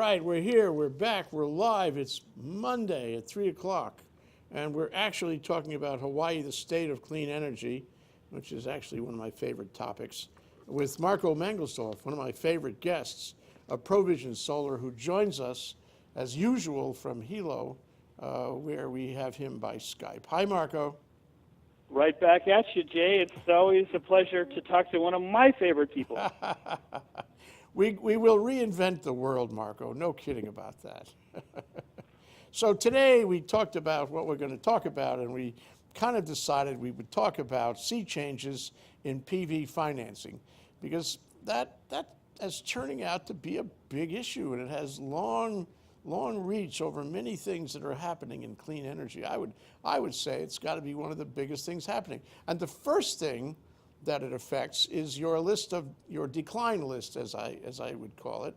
right, we're here, we're back, we're live. It's Monday at 3 o'clock, and we're actually talking about Hawaii, the state of clean energy, which is actually one of my favorite topics, with Marco Mangelsdorf, one of my favorite guests of Provision Solar, who joins us, as usual, from Hilo, where we have him by Skype. Hi, Marco. Right back at you, Jay. It's always a pleasure to talk to one of my favorite people. We will reinvent the world, Marco. No kidding about that. So today we talked about what we're going to talk about, and we kind of decided we would talk about sea changes in PV financing, because that is turning out to be a big issue, and it has long reach over many things that are happening in clean energy. I would say it's got to be one of the biggest things happening. And the first thing that it affects is your decline list, as I would call it.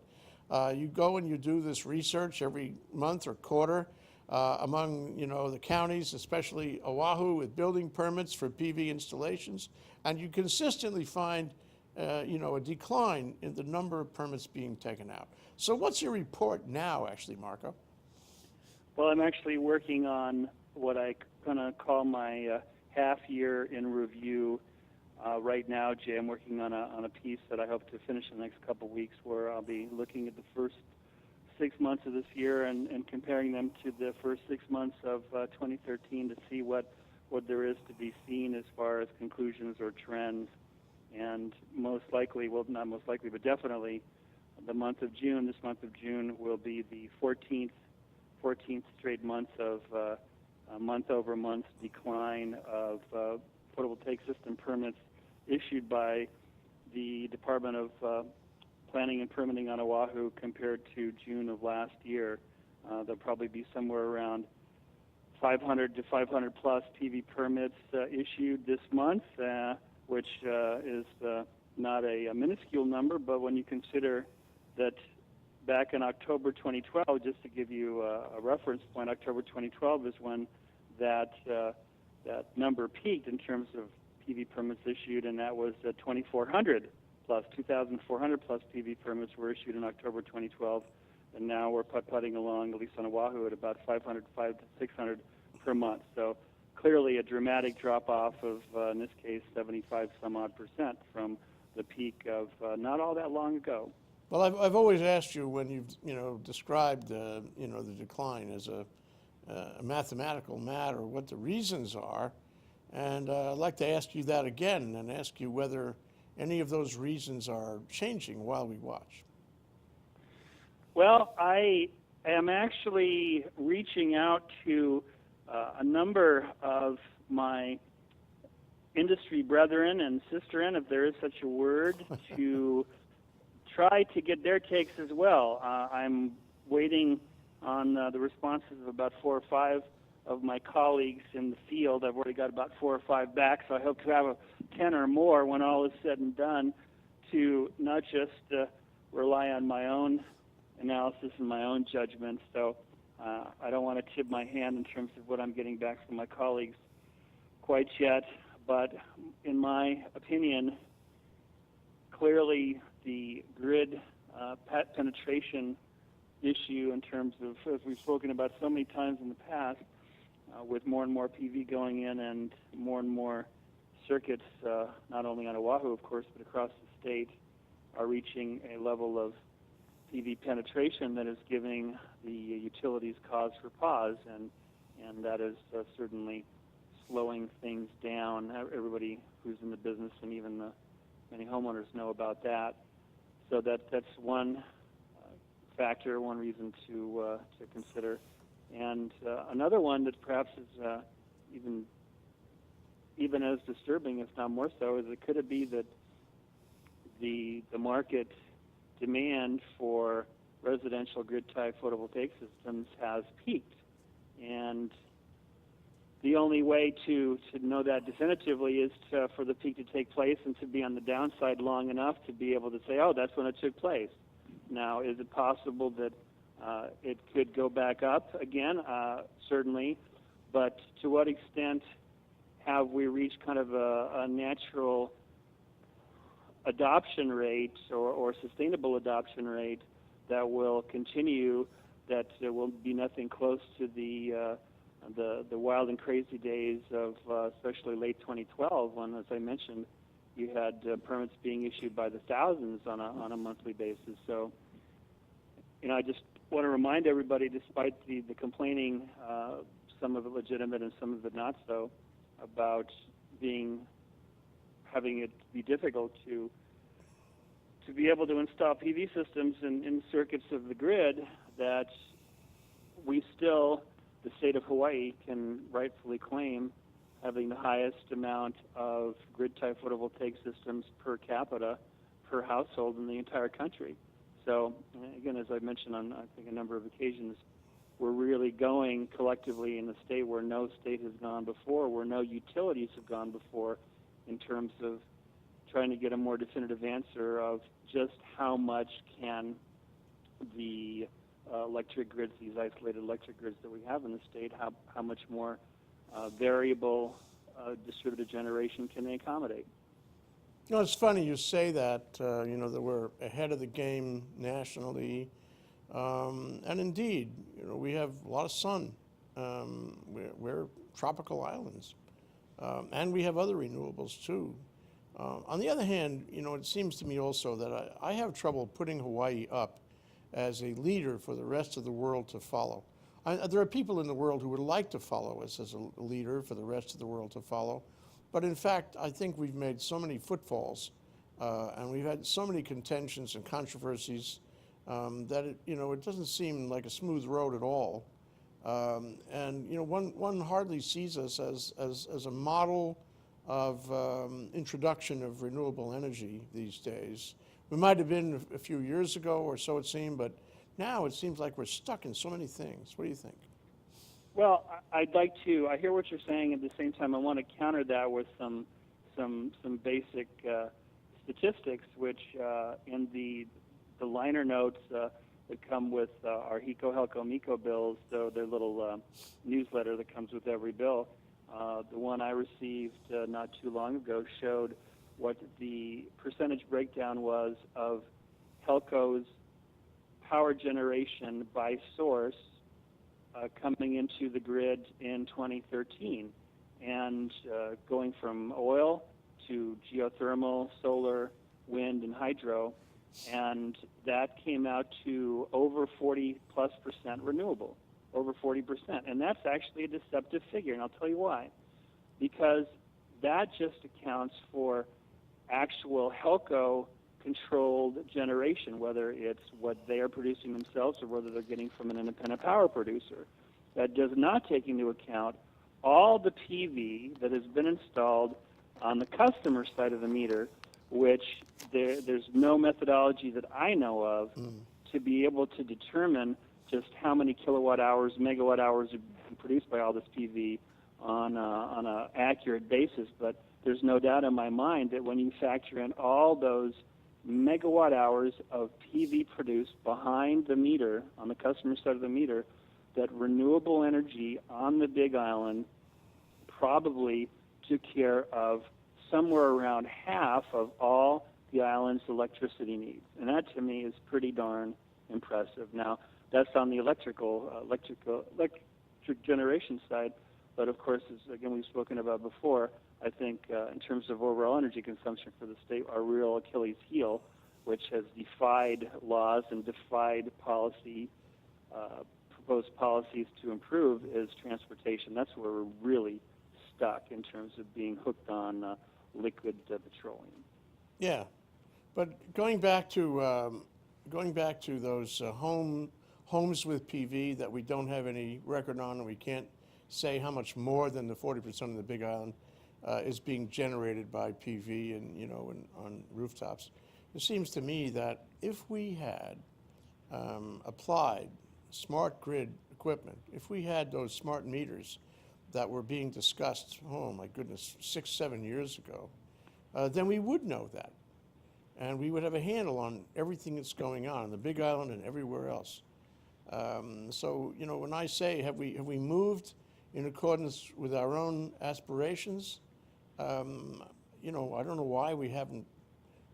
You go and you do this research every month or quarter among the counties, especially Oahu, with building permits for PV installations, and you consistently find a decline in the number of permits being taken out. So what's your report now, actually, Marco? Well, I'm actually working on what I'm going to call my half year in review. Right now, Jay, I'm working on a piece that I hope to finish in the next couple of weeks, where I'll be looking at the first 6 months of this year and comparing them to the first 6 months of 2013 to see what there is to be seen as far as conclusions or trends. And most likely, well, not most likely, but definitely, this month of June will be the 14th straight month of month-over-month decline of photovoltaic system permits issued by the Department of Planning and Permitting on Oahu compared to June of last year. There'll probably be somewhere around 500 to 500 plus PV permits issued this month, which is not a minuscule number, but when you consider that back in October 2012, just to give you a reference point, October 2012 is when that number peaked in terms of PV permits issued, and that was 2,400 plus, 2,400 plus PV permits were issued in October 2012, and now we're putt-putting along, at least on Oahu, at about 500 to 600 per month. So clearly a dramatic drop-off of, in this case, 75 some odd percent from the peak of not all that long ago. Well, I've always asked you, when you've described the decline as a mathematical matter, what the reasons are, and I'd like to ask you that again and ask you whether any of those reasons are changing while we watch. Well, I am actually reaching out to a number of my industry brethren and sisterin, if there is such a word, to try to get their takes as well. I'm waiting on the responses of about 4 or 5 of my colleagues in the field. I've already got about 4 or 5 back, so I hope to have 10 or more when all is said and done, to not just rely on my own analysis and my own judgment. So I don't want to tip my hand in terms of what I'm getting back from my colleagues quite yet, but in my opinion, clearly the grid penetration issue, in terms of, as we've spoken about so many times in the past, with more and more PV going in and more circuits, not only on Oahu, of course, but across the state, are reaching a level of PV penetration that is giving the utilities cause for pause, and that is certainly slowing things down. Everybody who's in the business and even the many homeowners know about that. So that's one factor, one reason to consider. And another one that perhaps is even as disturbing, if not more so, is could it be that the market demand for residential grid-type photovoltaic systems has peaked, and the only way to know that definitively is for the peak to take place and to be on the downside long enough to be able to say, oh, that's when it took place. Now, is it possible that it could go back up again? Certainly, but to what extent have we reached kind of a natural adoption rate or sustainable adoption rate that will continue, that will be nothing close to the wild and crazy days of especially late 2012, when, as I mentioned, you had permits being issued by the thousands on a monthly basis. So, I just want to remind everybody, despite the complaining, some of it legitimate and some of it not so, about having it be difficult to be able to install PV systems in circuits of the grid, that we still, the state of Hawaii, can rightfully claim having the highest amount of grid-type photovoltaic systems per capita per household in the entire country. So, again, as I've mentioned on, I think, a number of occasions, we're really going collectively in the state where no state has gone before, where no utilities have gone before, in terms of trying to get a more definitive answer of just how much can the electric grids, these isolated electric grids that we have in the state, how much more variable distributed generation can they accommodate? It's funny you say that, that we're ahead of the game nationally. And indeed, we have a lot of sun. We're tropical islands. And we have other renewables too. On the other hand, it seems to me also that I have trouble putting Hawaii up as a leader for the rest of the world to follow. There are people in the world who would like to follow us as a leader for the rest of the world to follow. But in fact, I think we've made so many footfalls and we've had so many contentions and controversies that it doesn't seem like a smooth road at all. One hardly sees us as a model of introduction of renewable energy these days. We might have been a few years ago, or so it seemed, but now it seems like we're stuck in so many things. What do you think? Well, I'd like to. I hear what you're saying. At the same time, I want to counter that with some basic statistics, which in the liner notes that come with our HECO, HELCO, MECO bills, so their little newsletter that comes with every bill. The one I received not too long ago showed what the percentage breakdown was of HELCO's power generation by source coming into the grid in 2013, and going from oil to geothermal, solar, wind, and hydro, and that came out to over 40+% renewable, over 40%. And that's actually a deceptive figure, and I'll tell you why. Because that just accounts for actual HELCO-controlled generation, whether it's what they are producing themselves or whether they're getting from an independent power producer. That does not take into account all the PV that has been installed on the customer side of the meter, which there's no methodology that I know of to be able to determine just how many kilowatt hours, megawatt hours are produced by all this PV on an accurate basis. But there's no doubt in my mind that when you factor in all those megawatt hours of PV produced behind the meter, on the customer side of the meter, that renewable energy on the Big Island probably took care of somewhere around half of all the island's electricity needs. And that, to me, is pretty darn impressive. Now, that's on the electric generation side, but of course, as again we've spoken about before, I think in terms of overall energy consumption for the state, our real Achilles heel, which has defied laws and defied policy, proposed policies to improve, is transportation. That's where we're really stuck in terms of being hooked on liquid petroleum. Yeah, but going back to those homes with PV that we don't have any record on, and we can't say how much more than the 40% of the Big Island is being generated by PV and on rooftops. It seems to me that if we had applied smart grid equipment, if we had those smart meters that were being discussed, oh my goodness, 6-7 years ago, then we would know that. And we would have a handle on everything that's going on the Big Island and everywhere else. So, when I say, have we moved in accordance with our own aspirations? I don't know why we haven't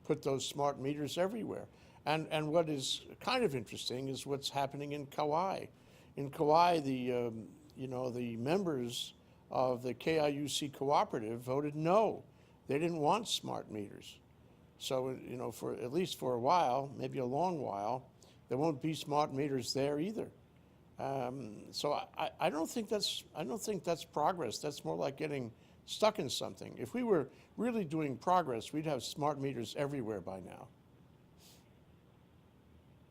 put those smart meters everywhere. And what is kind of interesting is what's happening in Kauai. In Kauai, the members of the KIUC cooperative voted no. They didn't want smart meters. So, for at least for a while, maybe a long while, there won't be smart meters there either. So I don't think that's progress. That's more like getting stuck in something. If we were really doing progress, we'd have smart meters everywhere by now.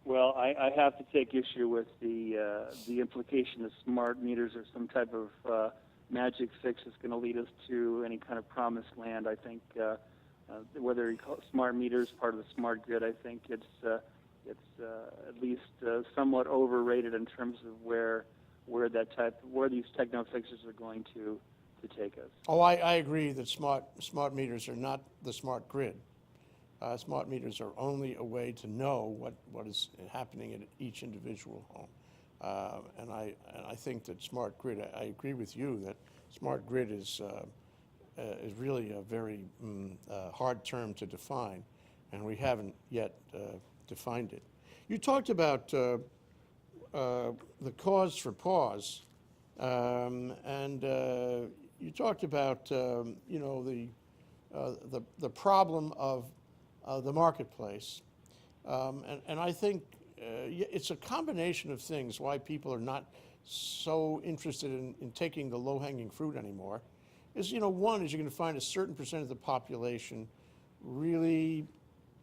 Well, I have to take issue with the implication that smart meters are some type of magic fix that's going to lead us to any kind of promised land. I think whether you call it smart meters part of the smart grid, I think it's at least somewhat overrated in terms of where these techno fixes are going to take us. Oh, I agree that smart meters are not the smart grid. Smart meters are only a way to know what is happening at each individual home. And I think that smart grid, I agree with you that smart grid is really a very hard term to define, and we haven't yet defined it. You talked about the cause for pause, and you talked about the problem of the marketplace, and I think it's a combination of things why people are not so interested in taking the low-hanging fruit anymore. Is one is you're going to find a certain percent of the population really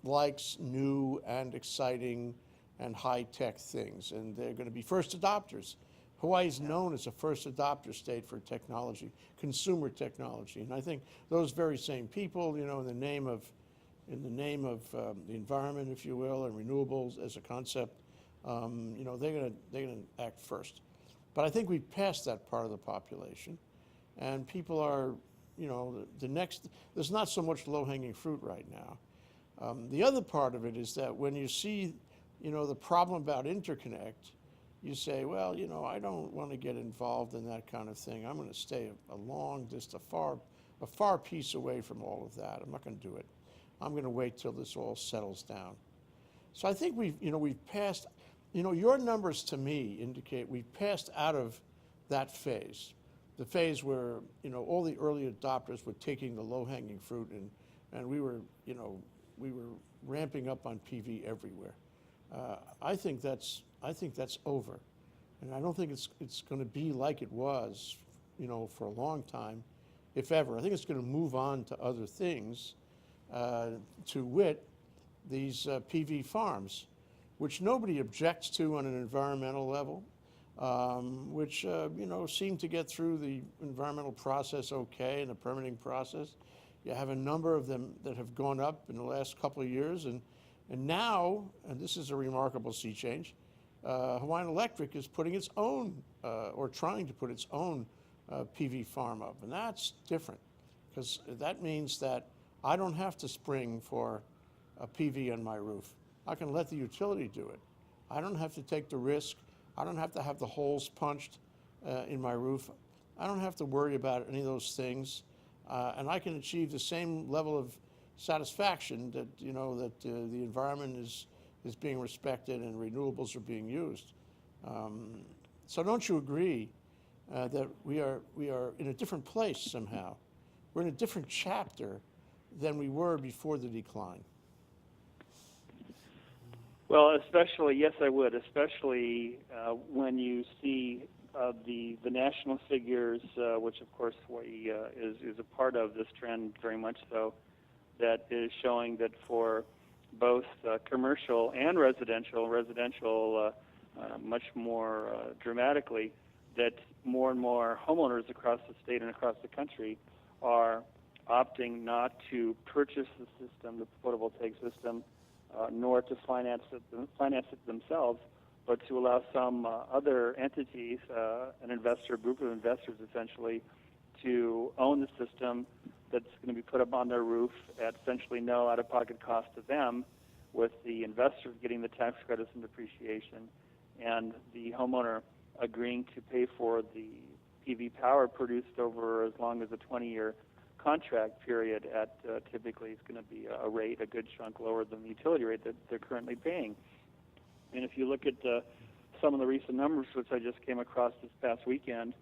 likes new and exciting and high-tech things, and they're going to be first adopters. Hawaii is known as a first adopter state for technology, consumer technology, and I think those very same people, in the name of the environment, if you will, and renewables as a concept, they're going to act first. But I think we've passed that part of the population, and people are, there's not so much low-hanging fruit right now. The other part of it is that when you see, the problem about interconnect, you say, well, I don't want to get involved in that kind of thing. I'm going to stay a far piece away from all of that. I'm not going to do it. I'm going to wait till this all settles down. So I think we've passed, your numbers to me indicate we've passed out of that phase, the phase where, all the early adopters were taking the low-hanging fruit and we were ramping up on PV everywhere. I think that's over. And I don't think it's going to be like it was, for a long time, if ever. I think it's going to move on to other things, to wit, these PV farms, which nobody objects to on an environmental level, which seem to get through the environmental process okay and the permitting process. You have a number of them that have gone up in the last couple of years, and now, and this is a remarkable sea change, Hawaiian Electric is putting its own, or trying to put its own PV farm up, and that's different, because that means that I don't have to spring for a PV on my roof. I can let the utility do it. I don't have to take the risk. I don't have to have the holes punched in my roof. I don't have to worry about any of those things, and I can achieve the same level of satisfaction that the environment is being respected and renewables are being used. So don't you agree that we are in a different place somehow? We're in a different chapter than we were before the decline. Well, especially, yes, I would, especially when you see the national figures, which of course Hawaii is a part of this trend very much so, that is showing that for both commercial and residential much more dramatically, that more and more homeowners across the state and across the country are opting not to purchase the system, the photovoltaic system, nor to finance it themselves, but to allow some other entities, an investor, group of investors essentially, to own the system that's going to be put up on their roof at essentially no out-of-pocket cost to them, with the investors getting the tax credits and depreciation, and the homeowner agreeing to pay for the PV power produced over as long as a 20-year contract period at typically it's going to be a rate a good chunk lower than the utility rate that they're currently paying. And if you look at some of the recent numbers, which I just came across this past weekend,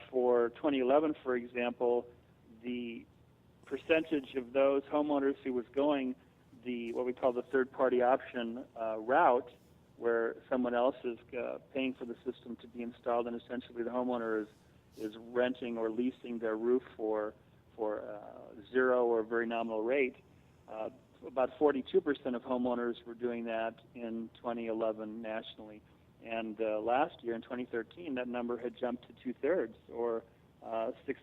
for 2011, for example, the percentage of those homeowners who was going what we call the third-party option route, where someone else is paying for the system to be installed, and essentially the homeowner is renting or leasing their roof for zero or very nominal rate. About 42% of homeowners were doing that in 2011 nationally. And last year, in 2013, that number had jumped to two-thirds, or 66%.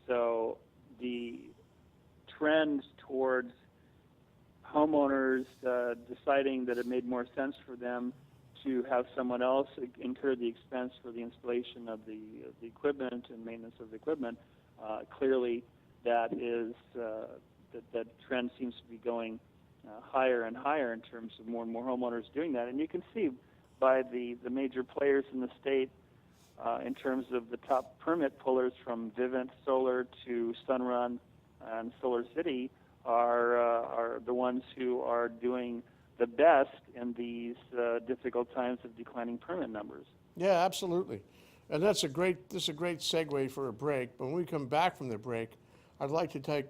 So the trend towards homeowners deciding that it made more sense for them to have someone else incur the expense for the installation of the equipment and maintenance of the equipment, clearly that trend seems to be going higher and higher in terms of more and more homeowners doing that. And you can see by the major players in the state in terms of the top permit pullers, from Vivint Solar to Sunrun and Solar City, are the ones who are doing the best in these difficult times of declining permit numbers. Yeah, absolutely. And this is a great segue for a break. When we come back from the break, I'd like to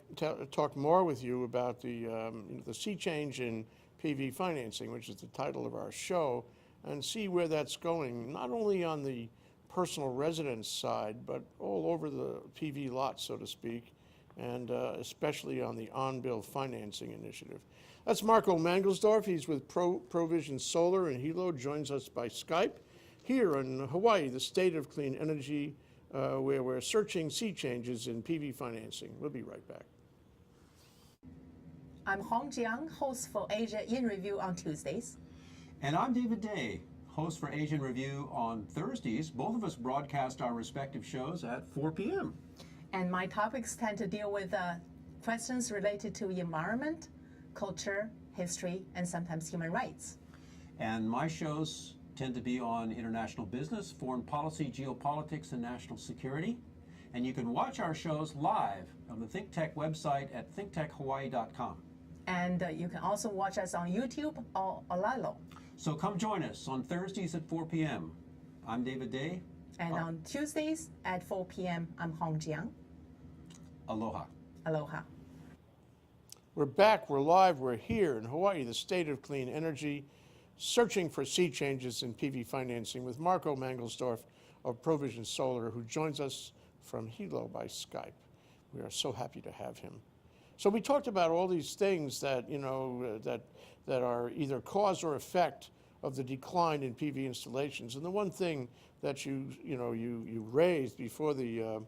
talk more with you about the sea change in PV financing, which is the title of our show, and see where that's going, not only on the personal residence side, but all over the PV lot, so to speak, and especially on the on-bill financing initiative. That's Marco Mangelsdorf. He's with Provision Solar in Hilo, joins us by Skype here in Hawaii, the state of clean energy, where we're searching sea changes in PV financing. We'll be right back. I'm Hong Jiang, host for Asia in Review on Tuesdays. And I'm David Day, host for Asian Review on Thursdays. Both of us broadcast our respective shows at 4 p.m. And my topics tend to deal with questions related to environment, culture, history, and sometimes human rights. And my shows tend to be on international business, foreign policy, geopolitics, and national security. And you can watch our shows live on the ThinkTech website at thinktechhawaii.com. And you can also watch us on YouTube or Olalo. So come join us on Thursdays at 4 p.m. I'm David Day. And on Tuesdays at 4 p.m., I'm Hong Jiang. Aloha. Aloha. We're back, we're live, we're here in Hawaii, the state of clean energy, searching for sea changes in PV financing with Marco Mangelsdorf of Provision Solar, who joins us from Hilo by Skype. We are so happy to have him. So we talked about all these things that, that are either cause or effect of the decline in PV installations. And the one thing that you raised before the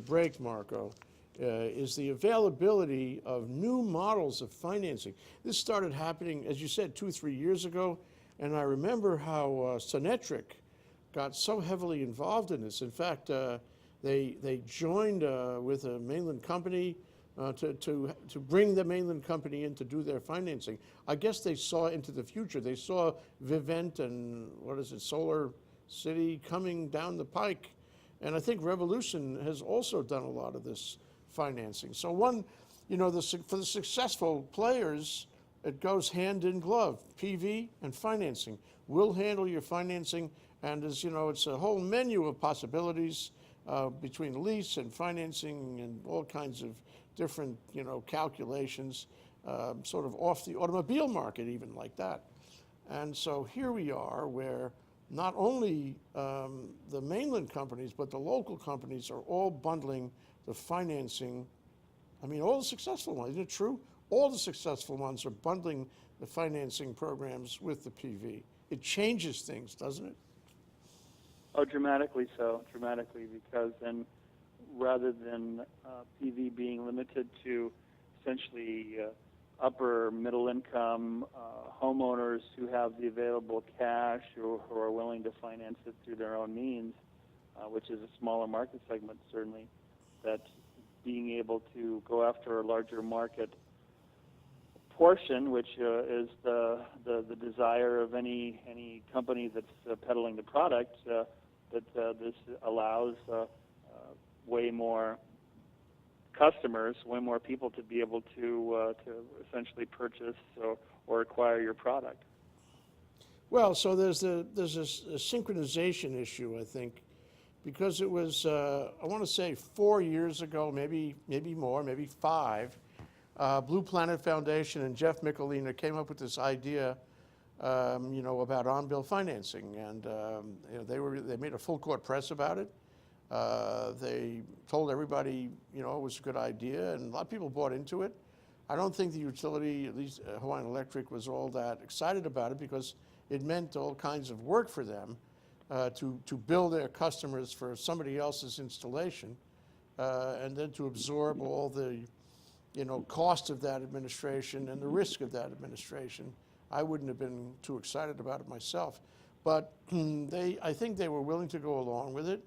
break, Marco, is the availability of new models of financing. This started happening, as you said, 2 or 3 years ago, and I remember how Synetric got so heavily involved in this. In fact, they joined with a mainland company to bring the mainland company in to do their financing. I guess they saw into the future. They saw Vivint and Solar City coming down the pike, and I think Revolution has also done a lot of this financing. So for the successful players, it goes hand in glove. PV and financing. We'll handle your financing, and as you know, it's a whole menu of possibilities between lease and financing and all kinds of different calculations, sort of off the automobile market, even like that. And so here we are, where not only the mainland companies, but the local companies are all bundling the financing. I mean, all the successful ones, isn't it true? All the successful ones are bundling the financing programs with the PV. It changes things, doesn't it? Oh, dramatically so, because then rather than PV being limited to essentially upper middle income homeowners who have the available cash or who are willing to finance it through their own means, which is a smaller market segment certainly, that being able to go after a larger market portion, which is the desire of any company that's peddling the product, that this allows way more customers, way more people to be able to essentially purchase or acquire your product. Well, so there's a synchronization issue, I think, because it was, I want to say 4 years ago, maybe more, maybe 5, Blue Planet Foundation and Jeff Michelina came up with this idea, about on-bill financing, and they made a full court press about it. They told everybody, it was a good idea, and a lot of people bought into it. I don't think the utility, at least Hawaiian Electric, was all that excited about it because it meant all kinds of work for them to bill their customers for somebody else's installation, and then to absorb all the, cost of that administration and the risk of that administration. I wouldn't have been too excited about it myself, but I think they were willing to go along with it,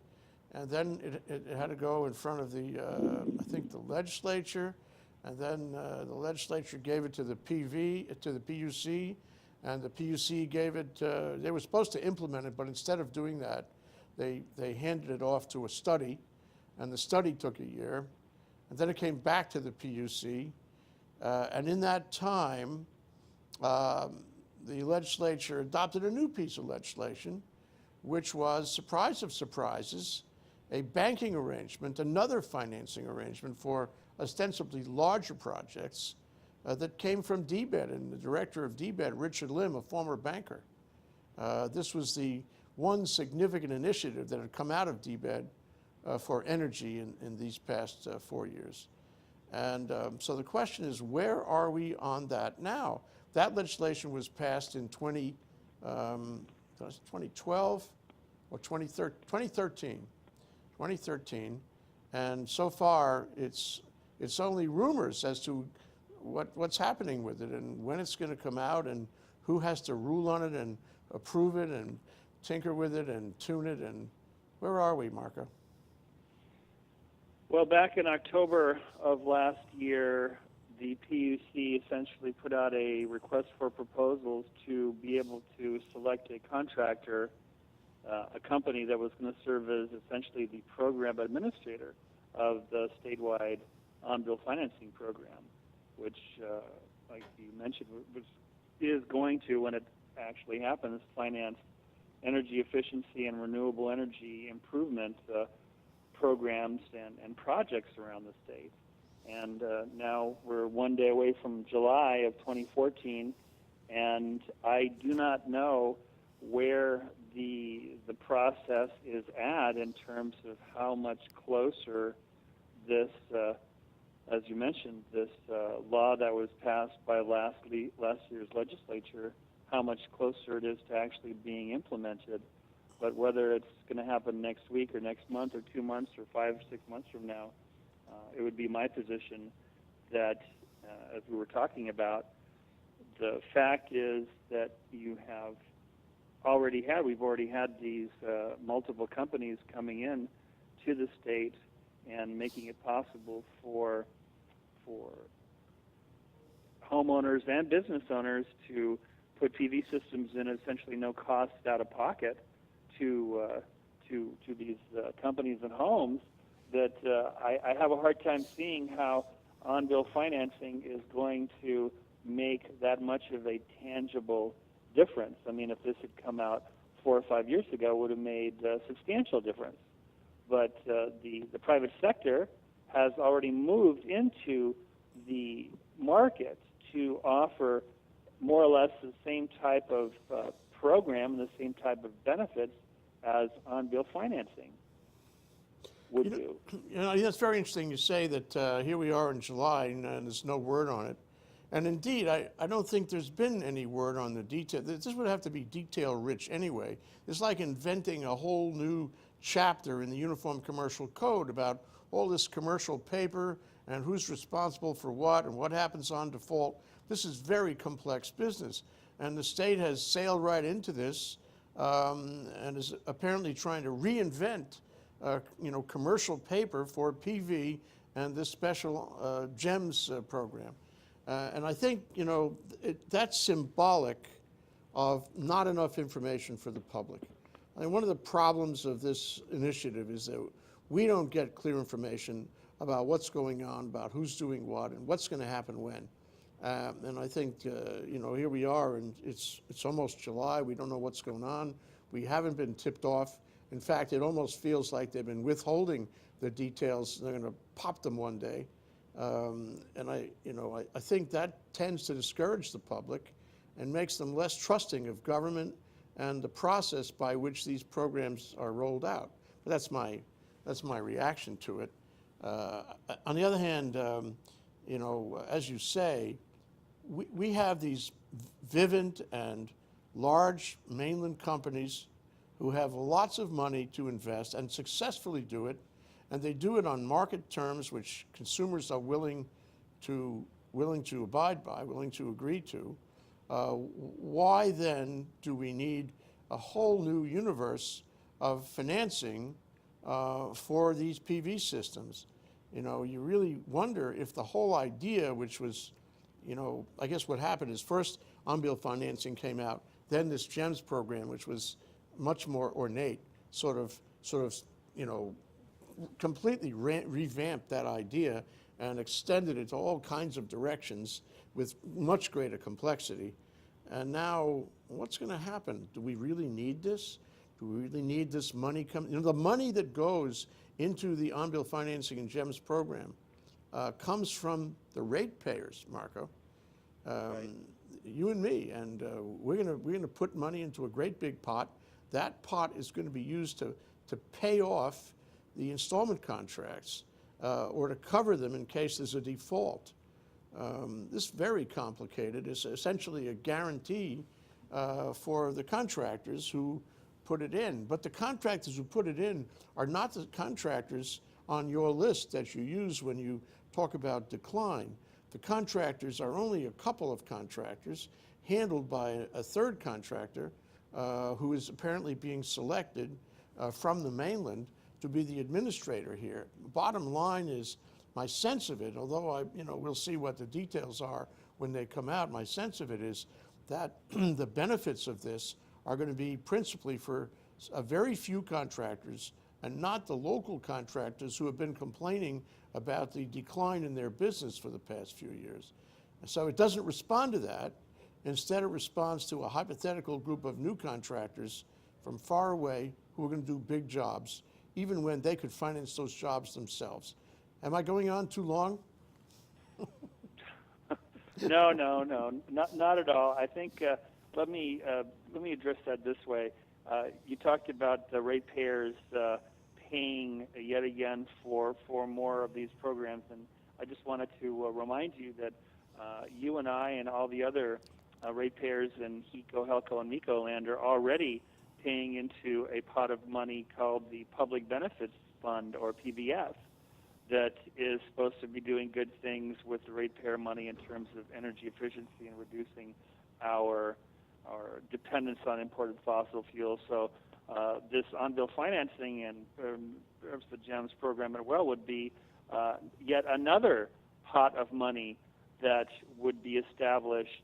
and then it had to go in front of the, I think the legislature, and then the legislature gave it to the PUC, and the PUC gave it, they were supposed to implement it, but instead of doing that, they handed it off to a study, and the study took a year, and then it came back to the PUC, and in that time, the legislature adopted a new piece of legislation, which was, surprise of surprises, a banking arrangement, another financing arrangement for ostensibly larger projects that came from DBED, and the director of DBED, Richard Lim, a former banker. This was the one significant initiative that had come out of DBED for energy in these past 4 years. And so the question is, where are we on that now? That legislation was passed in 2012 or 2013. 2013, and so far it's only rumors as to what's happening with it and when it's going to come out and who has to rule on it and approve it and tinker with it and tune it, and where are we, Marco? Well, back in October of last year, the PUC essentially put out a request for proposals to be able to select a contractor, a company that was going to serve as essentially the program administrator of the statewide on-bill financing program, which, like you mentioned, is going to, when it actually happens, finance energy efficiency and renewable energy improvement programs and projects around the state. And now we're one day away from July of 2014, and I do not know where the process is at in terms of how much closer this, as you mentioned, this law that was passed by last year's legislature, how much closer it is to actually being implemented. But whether it's going to happen next week or next month or 2 months or 5 or 6 months from now, it would be my position that, as we were talking about, the fact is that we've already had these multiple companies coming in to the state and making it possible for homeowners and business owners to put PV systems in at essentially no cost out of pocket to these companies and homes, that I have a hard time seeing how on-bill financing is going to make that much of a tangible difference. I mean, if this had come out 4 or 5 years ago, it would have made a substantial difference. But the private sector has already moved into the market to offer more or less the same type of program, the same type of benefits as on-bill financing would do. That's very interesting. You say that here we are in July and there's no word on it. And indeed, I don't think there's been any word on the detail. This would have to be detail-rich anyway. It's like inventing a whole new chapter in the Uniform Commercial Code about all this commercial paper and who's responsible for what and what happens on default. This is very complex business. And the state has sailed right into this and is apparently trying to reinvent commercial paper for PV and this special GEMS program. And I think, that's symbolic of not enough information for the public. I mean, one of the problems of this initiative is that we don't get clear information about what's going on, about who's doing what, and what's going to happen when. And I think, you know, here we are, and it's almost July. We don't know what's going on. We haven't been tipped off. In fact, it almost feels like they've been withholding the details. They're going to pop them one day. And I think that tends to discourage the public and makes them less trusting of government and the process by which these programs are rolled out. But that's my reaction to it. On the other hand, you know, as you say, we have these Vivint and large mainland companies who have lots of money to invest and successfully do it, and they do it on market terms which consumers are willing to abide by, willing to agree to. Why then do we need a whole new universe of financing for these PV systems? You know, you really wonder if the whole idea, which was, you know, I guess what happened is first on-bill financing came out, then this GEMS program, which was much more ornate, sort of, you know, completely revamped that idea and extended it to all kinds of directions with much greater complexity. And now, what's going to happen? Do we really need this? Do we really need this money coming? You know, the money that goes into the on-bill financing and GEMS program comes from the ratepayers, Marco. Right. You and me, and we're gonna put money into a great big pot. That pot is going to be used to pay off the installment contracts or to cover them in case there's a default. This is very complicated. It's essentially a guarantee for the contractors who put it in. But the contractors who put it in are not the contractors on your list that you use when you talk about decline. The contractors are only a couple of contractors handled by a third contractor who is apparently being selected from the mainland to be the administrator here. Bottom line is, my sense of it, although we'll see what the details are when they come out, my sense of it is that the benefits of this are going to be principally for a very few contractors and not the local contractors who have been complaining about the decline in their business for the past few years. So it doesn't respond to that. Instead, it responds to a hypothetical group of new contractors from far away who are going to do big jobs, even when they could finance those jobs themselves. Am I going on too long? No, not at all. I think let me address that this way. You talked about the ratepayers paying yet again for more of these programs, and I just wanted to remind you that you and I and all the other ratepayers in HECO, HELCO, and MECO land are already paying into a pot of money called the Public Benefits Fund, or PBF, that is supposed to be doing good things with the ratepayer money in terms of energy efficiency and reducing our dependence on imported fossil fuels. So this on-bill financing and perhaps the GEMS program as well would be yet another pot of money that would be established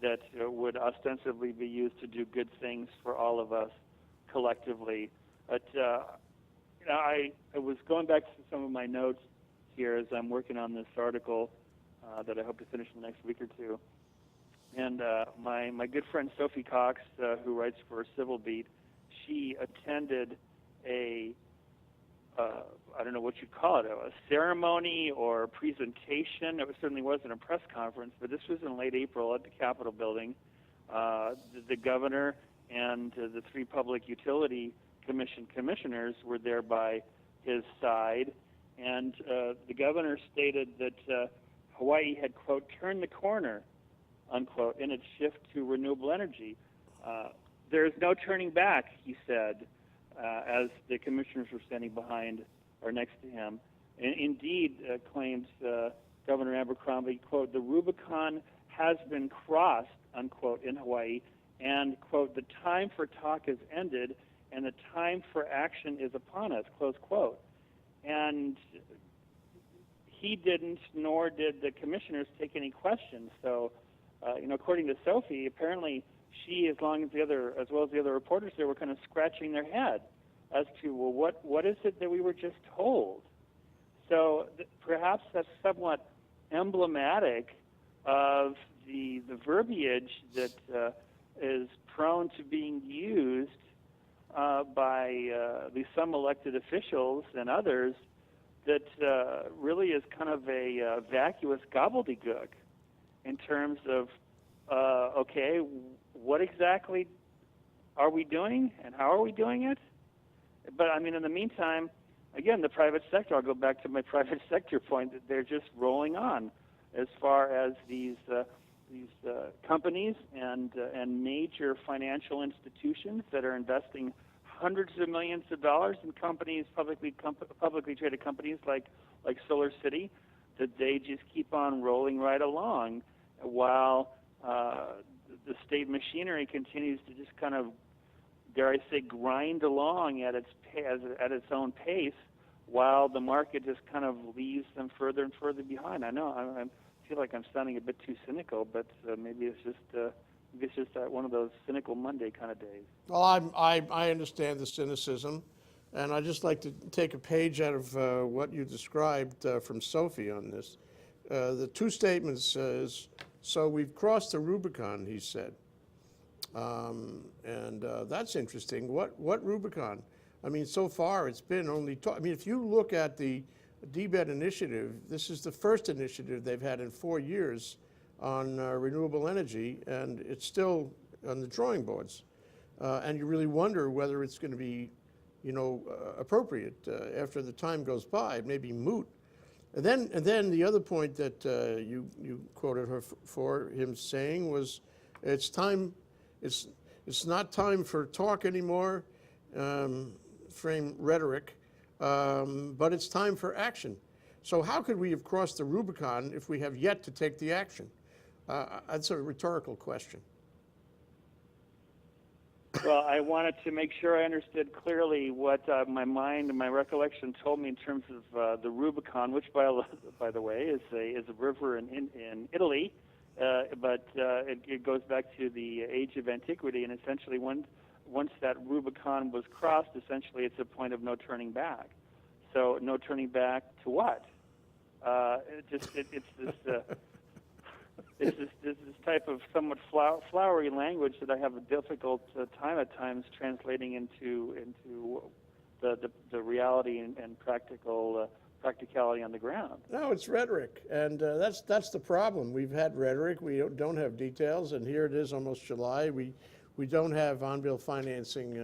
that would ostensibly be used to do good things for all of us collectively. But I was going back to some of my notes here as I'm working on this article that I hope to finish in the next week or two. And my good friend Sophie Cox, who writes for Civil Beat, she attended a I don't know what you'd call it, a ceremony or a presentation. It certainly wasn't a press conference, but this was in late April at the Capitol building. The governor and the three Public Utility Commission commissioners were there by his side, and the governor stated that Hawaii had, quote, turned the corner, unquote, in its shift to renewable energy. There is no turning back, he said, as the commissioners were standing behind or next to him. And indeed, claims Governor Abercrombie, quote, the Rubicon has been crossed, unquote, in Hawaii, and, quote, the time for talk has ended and the time for action is upon us, close quote. And he didn't, nor did the commissioners take any questions. So, according to Sophie, apparently she, as well as the other reporters there, were kind of scratching their head as to, well, what is it that we were just told? So perhaps that's somewhat emblematic of the verbiage that is prone to being used by at least some elected officials and others that really is kind of a vacuous gobbledygook in terms of, okay, what exactly are we doing and how are we doing it? But I mean, in the meantime, again, the private sector, I'll go back to my private sector point, that they're just rolling on as far as these companies and major financial institutions that are investing hundreds of millions of dollars in companies, publicly traded companies like Solar City, that they just keep on rolling right along while the state machinery continues to just kind of, dare I say, grind along at its own pace, while the market just kind of leaves them further and further behind. I know I feel like I'm sounding a bit too cynical, but maybe it's just one of those cynical Monday kind of days. Well, I understand the cynicism, and I'd just like to take a page out of what you described from Sophie on this. The two statements is, so we've crossed the Rubicon, he said. And that's interesting. What Rubicon? I mean, so far it's been only, I mean, if you look at the DBED initiative, this is the first initiative they've had in 4 years on renewable energy, and it's still on the drawing boards. And you really wonder whether it's going to be, appropriate after the time goes by. It may be moot. And then the other point that you quoted her for him saying was, it's time. It's not time for talk anymore, frame rhetoric, but it's time for action. So how could we have crossed the Rubicon if we have yet to take the action? That's a rhetorical question. Well, I wanted to make sure I understood clearly what my mind and my recollection told me in terms of the Rubicon, which, by the way, is a river in Italy. But it goes back to the age of antiquity, and essentially once that Rubicon was crossed, essentially it's a point of no turning back. So no turning back to what? It's this type of somewhat flowery language that I have a difficult time at times translating into the reality and practicality on the ground. No, it's rhetoric, and that's the problem. We've had rhetoric. We don't have details, and here it is, almost July. We don't have on-bill financing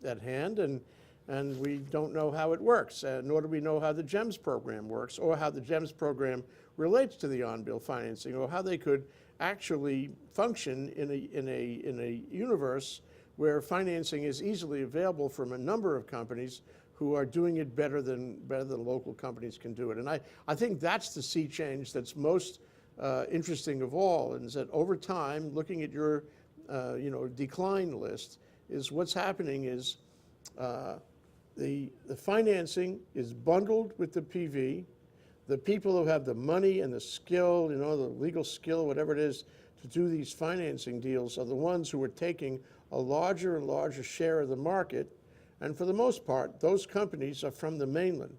at hand, and we don't know how it works, nor do we know how the GEMS program works, or how the GEMS program relates to the on-bill financing, or how they could actually function in a universe where financing is easily available from a number of companies who are doing it better than local companies can do it. And I think that's the sea change that's most interesting of all, and is that over time, looking at your decline list, is what's happening is the financing is bundled with the PV. The people who have the money and the skill, the legal skill, whatever it is, to do these financing deals are the ones who are taking a larger and larger share of the market. And for the most part, those companies are from the mainland.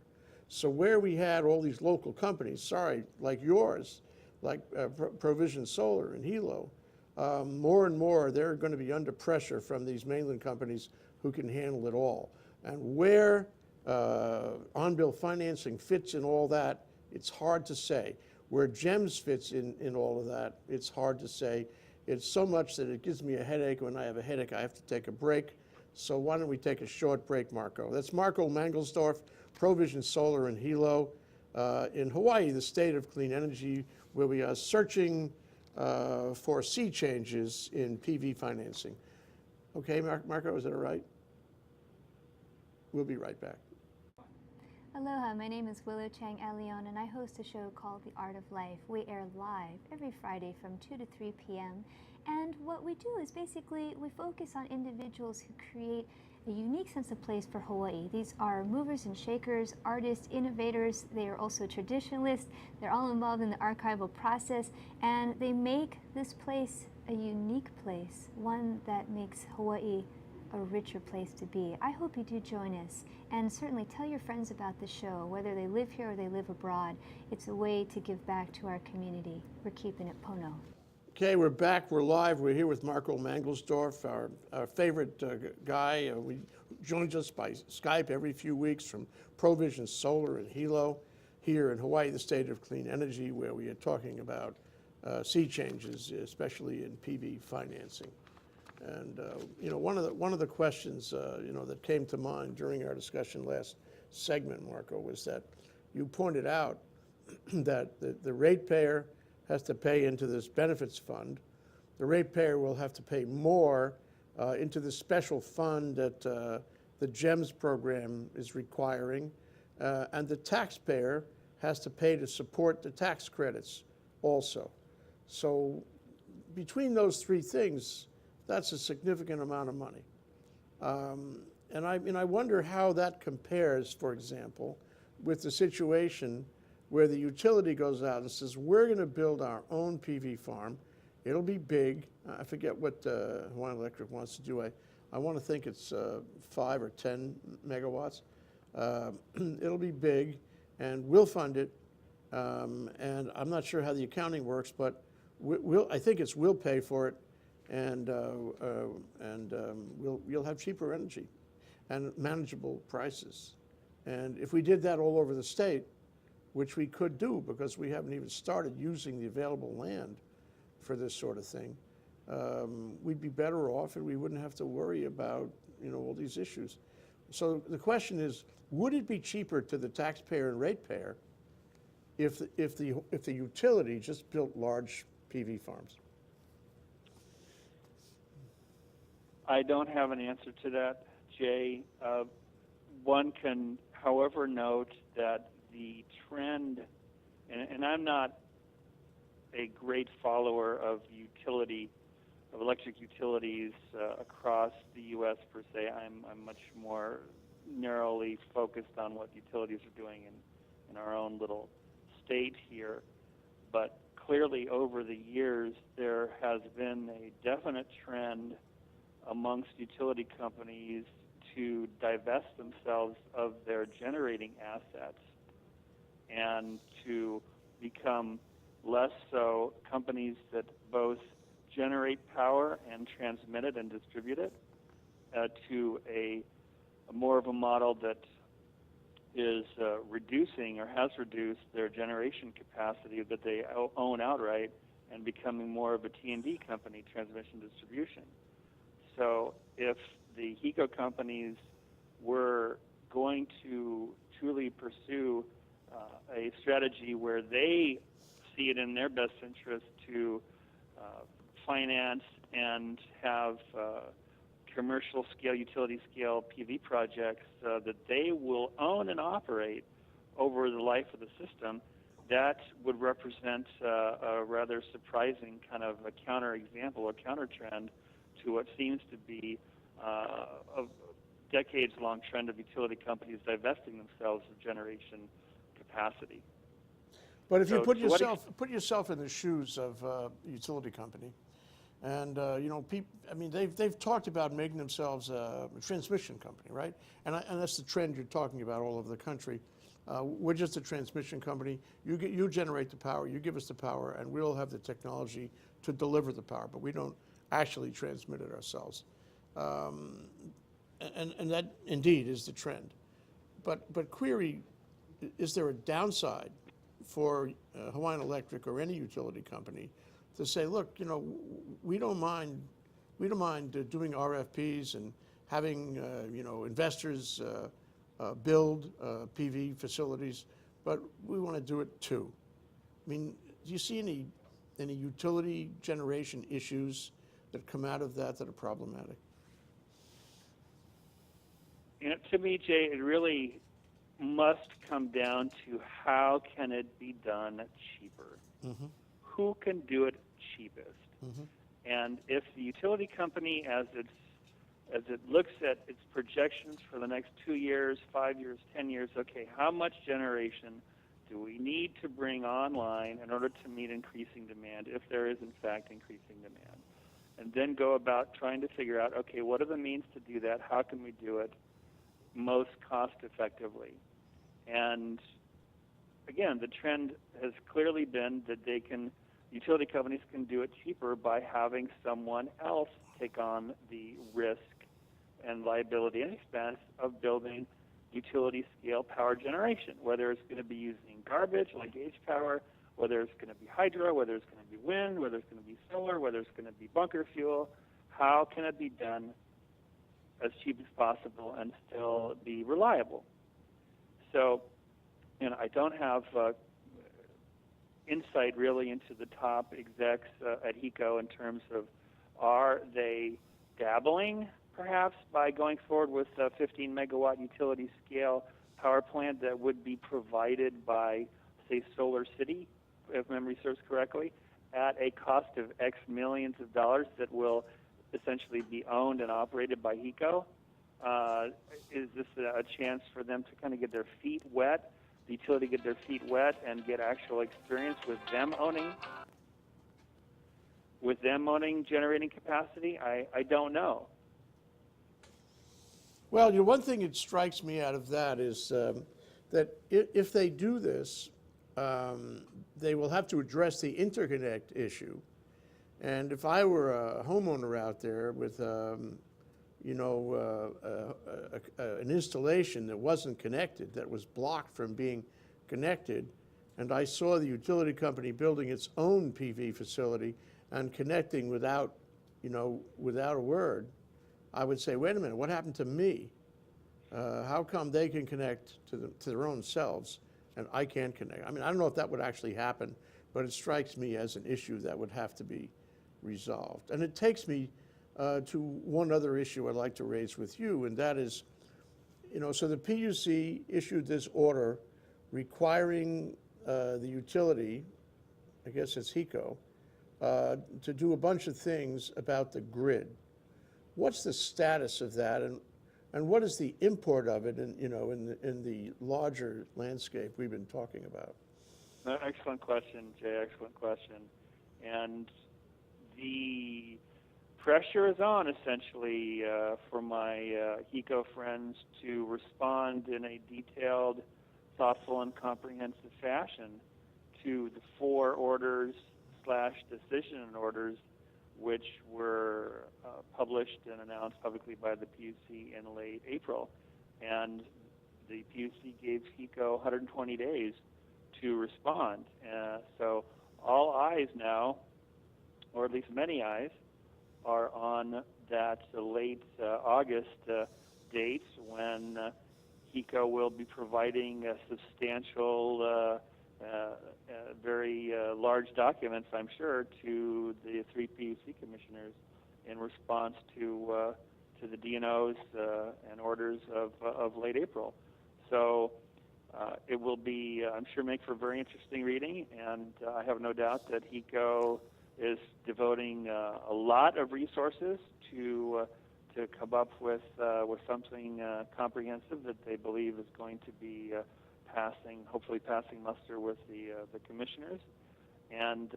So where we had all these local companies, like yours, like Provision Solar and Hilo, more and more they're going to be under pressure from these mainland companies who can handle it all. And where on-bill financing fits in all that, it's hard to say. Where GEMS fits in all of that, it's hard to say. It's so much that it gives me a headache. When I have a headache, I have to take a break. So why don't we take a short break, Marco? That's Marco Mangelsdorf, Provision Solar and Hilo in Hawaii, the state of clean energy, where we are searching for sea changes in PV financing. Okay, Marco, is that all right? We'll be right back. Aloha, my name is Willow Chang Alion, and I host a show called The Art of Life. We air live every Friday from 2 to 3 p.m. And what we do is basically we focus on individuals who create a unique sense of place for Hawaii. These are movers and shakers, artists, innovators. They are also traditionalists. They're all involved in the archival process, and they make this place a unique place, one that makes Hawaii a richer place to be. I hope you do join us, and certainly tell your friends about the show, whether they live here or they live abroad. It's a way to give back to our community. We're keeping it Pono. Okay, we're back. We're live. We're here with Marco Mangelsdorf, our favorite guy. He joins us by Skype every few weeks from Provision Solar and Hilo here in Hawaii, the state of clean energy, where we are talking about sea changes, especially in PV financing. And one of the questions that came to mind during our discussion last segment, Marco, was that you pointed out that the ratepayer has to pay into this benefits fund. The ratepayer will have to pay more into the special fund that the GEMS program is requiring, and the taxpayer has to pay to support the tax credits also. So between those three things, that's a significant amount of money. And I wonder how that compares, for example, with the situation where the utility goes out and says, we're going to build our own PV farm. It'll be big. I forget what Hawaiian Electric wants to do. I want to think it's 5 or 10 megawatts. It'll be big, and we'll fund it. And I'm not sure how the accounting works, but I think we'll pay for it, and you'll have cheaper energy and manageable prices. And if we did that all over the state, which we could do because we haven't even started using the available land for this sort of thing, we'd be better off and we wouldn't have to worry about all these issues. So the question is, would it be cheaper to the taxpayer and ratepayer if the utility just built large PV farms? I don't have an answer to that, Jay. One can, however, note that the trend, and I'm not a great follower of electric utilities across the U.S. per se. I'm much more narrowly focused on what utilities are doing in our own little state here. But clearly over the years, there has been a definite trend amongst utility companies to divest themselves of their generating assets and to become less so companies that both generate power and transmit it and distribute it to a more of a model that is reducing or has reduced their generation capacity that they own outright and becoming more of a T&D company, transmission distribution. So if the HECO companies were going to truly pursue a strategy where they see it in their best interest to finance and have commercial scale, utility scale PV projects that they will own and operate over the life of the system, that would represent a rather surprising kind of a counter example or counter trend to what seems to be a decades-long trend of utility companies divesting themselves of generation capacity. But if you put yourself in the shoes of a utility company, and they've talked about making themselves a transmission company, right? And that's the trend you're talking about all over the country. We're just a transmission company. You generate the power, you give us the power, and we'll have the technology to deliver the power, but we don't actually transmit it ourselves. And that indeed is the trend. But query, is there a downside for Hawaiian Electric or any utility company to say, look, we don't mind doing RFPs and having investors build PV facilities, but we want to do it too. I mean, do you see any utility generation issues that come out of that are problematic? To me, Jay, it really must come down to how can it be done cheaper? Mm-hmm. Who can do it cheapest? Mm-hmm. And if the utility company, as it looks at its projections for the next 2 years, 5 years, 10 years, okay, how much generation do we need to bring online in order to meet increasing demand, if there is in fact increasing demand? and then go about trying to figure out, okay, what are the means to do that? How can we do it most cost effectively? And again, the trend has clearly been that utility companies can do it cheaper by having someone else take on the risk and liability and expense of building utility scale power generation, whether it's going to be using garbage like H-Power, whether it's going to be hydro, whether it's going to be wind, whether it's going to be solar, whether it's going to be bunker fuel. How can it be done as cheap as possible and still be reliable? So, I don't have insight really into the top execs at HECO in terms of, are they dabbling perhaps by going forward with a 15 megawatt utility scale power plant that would be provided by, say, Solar City, if memory serves correctly, at a cost of X millions of dollars that will essentially be owned and operated by HECO? Is this a chance for them to kind of get their feet wet, the utility get their feet wet and get actual experience with them owning generating capacity? I don't know. Well, one thing that strikes me out of that is that if they do this, they will have to address the interconnect issue. And if I were a homeowner out there with, an installation that wasn't connected, that was blocked from being connected, and I saw the utility company building its own PV facility and connecting without a word, I would say, wait a minute, what happened to me? How come they can connect to their own selves and I can't connect? I mean, I don't know if that would actually happen, but it strikes me as an issue that would have to be resolved. And it takes me to one other issue I'd like to raise with you, and that is, so the PUC issued this order requiring the utility, I guess it's HECO, to do a bunch of things about the grid. What's the status of that, and what is the import of it in the larger landscape we've been talking about? Excellent question, Jay. Excellent question. And the pressure is on, essentially, for my HECO friends to respond in a detailed, thoughtful, and comprehensive fashion to the 4 orders/decision orders which were published and announced publicly by the PUC in late April. And the PUC gave HECO 120 days to respond. So all eyes now, or at least many eyes, are on that late August date when HECO will be providing substantial, very large documents, I'm sure, to the 3 PUC commissioners in response to the DNOs and orders of late April. So it will be, I'm sure, make for very interesting reading, and I have no doubt that HECO is devoting a lot of resources to come up with something comprehensive that they believe is going to be hopefully passing muster with the commissioners. And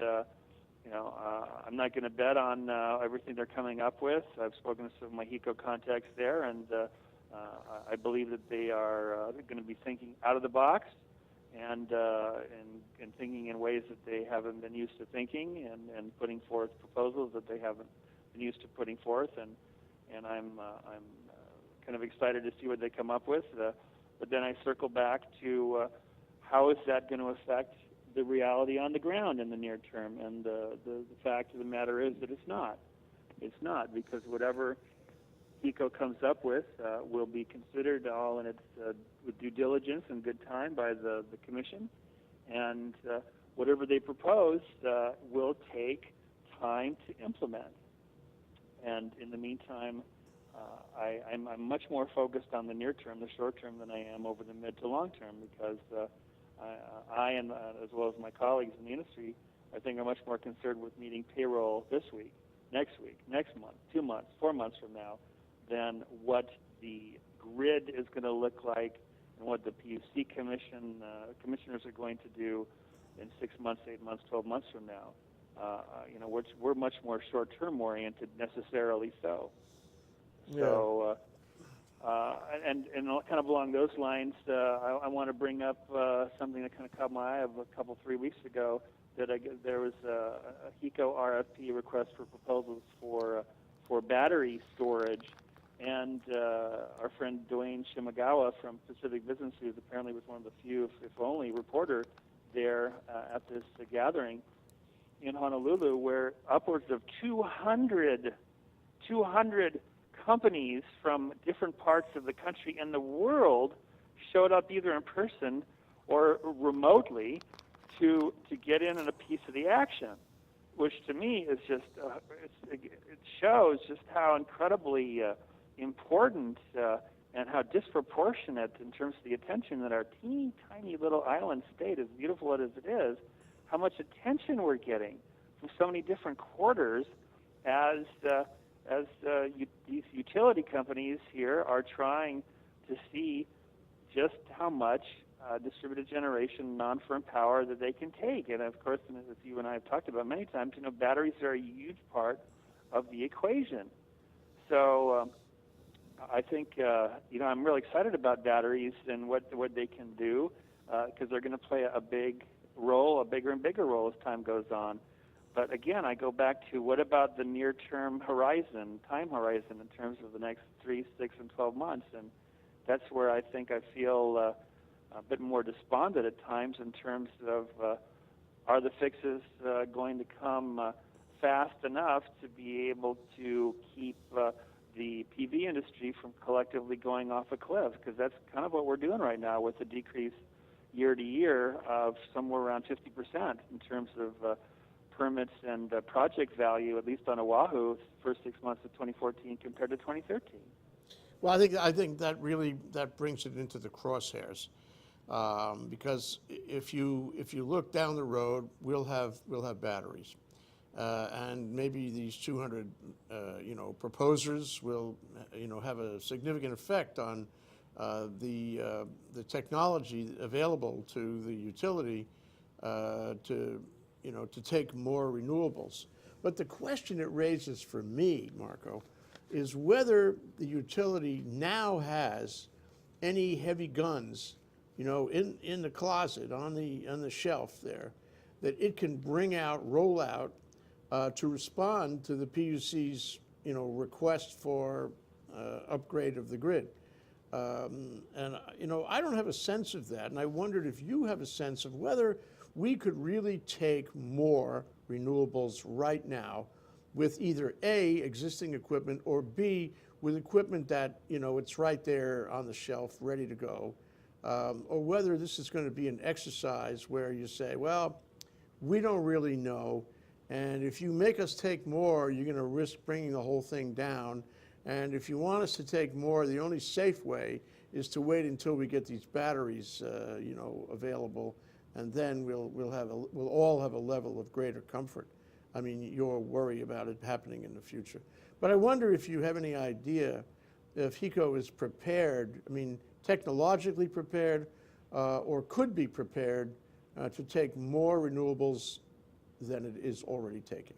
I'm not going to bet on everything they're coming up with. I've spoken to some of my HECO contacts there, and I believe that they are going to be thinking out of the box and thinking in ways that they haven't been used to thinking, and putting forth proposals that they haven't been used to putting forth. And I'm kind of excited to see what they come up with. But then I circle back to how is that going to affect the reality on the ground in the near term? And the fact of the matter is that it's not. It's not, because whatever HECO comes up with will be considered all in its with due diligence and good time by the Commission. And whatever they propose will take time to implement. And in the meantime, I'm much more focused on the near term, the short term, than I am over the mid to long term, because I and as well as my colleagues in the industry, I think, are much more concerned with meeting payroll this week, next month, 2 months, 4 months from now, than what the grid is going to look like and what the PUC commissioners are going to do in 6 months, 8 months, 12 months from now. we're much more short-term oriented, necessarily so. Yeah. So, and kind of along those lines, I want to bring up something that kind of caught my eye a couple 3 weeks ago. There was a HECO RFP, request for proposals for battery storage, and our friend Dwayne Shimagawa from Pacific Business News apparently was one of the few, if only, reporter there at this gathering in Honolulu, where upwards of 200 companies from different parts of the country and the world showed up either in person or remotely to get in on a piece of the action, which to me is just it shows just how incredibly important and how disproportionate in terms of the attention that our teeny tiny little island state, as beautiful as it is, how much attention we're getting from so many different quarters as these utility companies here are trying to see just how much distributed generation, non-firm power that they can take. And of course, as you and I have talked about many times, batteries are a huge part of the equation. So I think I'm really excited about batteries and what they can do, because they're going to play a big role, a bigger and bigger role as time goes on. But again, I go back to what about the near-term time horizon in terms of the next 3, 6, and 12 months? And that's where I think I feel a bit more despondent at times in terms of are the fixes going to come fast enough to be able to keep the PV industry from collectively going off a cliff? Because that's kind of what we're doing right now with the decrease year to year of somewhere around 50% in terms of permits and project value, at least on Oahu, first 6 months of 2014 compared to 2013. Well, I think that brings it into the crosshairs, because if you look down the road, we'll have batteries, and maybe these 200 proposers will have a significant effect on the technology available to the utility to take more renewables. But the question it raises for me, Marco, is whether the utility now has any heavy guns, in the closet, on the shelf there, that it can roll out to respond to the PUC's, request for upgrade of the grid. And I don't have a sense of that, and I wondered if you have a sense of whether we could really take more renewables right now with either A, existing equipment, or B, with equipment that, it's right there on the shelf, ready to go, or whether this is going to be an exercise where you say, well, we don't really know, and if you make us take more, you're going to risk bringing the whole thing down, and if you want us to take more, the only safe way is to wait until we get these batteries, available, and then we'll all have a level of greater comfort. I mean, your worry about it happening in the future. But I wonder if you have any idea if HECO is prepared, technologically prepared, or could be prepared to take more renewables than it is already taking.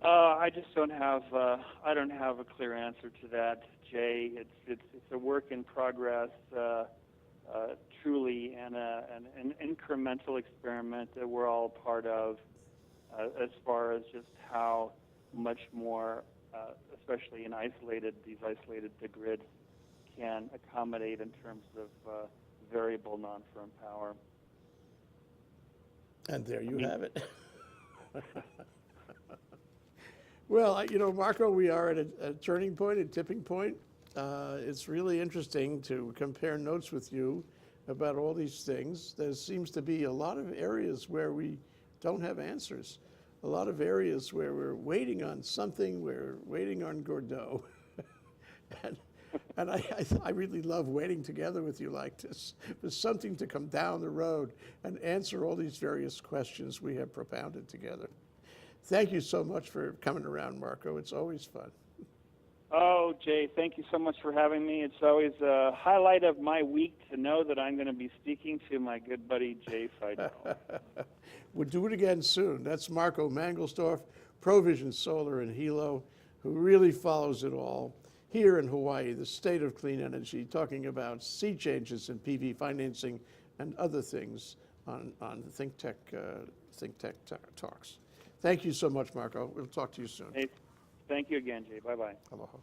I just don't have a clear answer to that, Jay. It's a work in progress. Truly an incremental experiment that we're all part of, as far as just how much more, especially in the grid can accommodate in terms of variable non-firm power. And there you have it. Well, Marco, we are at a turning point, a tipping point. It's really interesting to compare notes with you about all these things. There seems to be a lot of areas where we don't have answers, a lot of areas where we're waiting on something, we're waiting on Godot. and I really love waiting together with you like this, for something to come down the road and answer all these various questions we have propounded together. Thank you so much for coming around, Marco. It's always fun. Oh, Jay, thank you so much for having me. It's always a highlight of my week to know that I'm going to be speaking to my good buddy Jay Fidel. We'll do it again soon. That's Marco Mangelsdorf, Provision Solar in Hilo, who really follows it all here in Hawaii, the state of clean energy, talking about sea changes in PV financing and other things on the Think Tech Talks. Thank you so much, Marco. We'll talk to you soon. Hey, thank you again, Jay. Bye-bye. Aloha.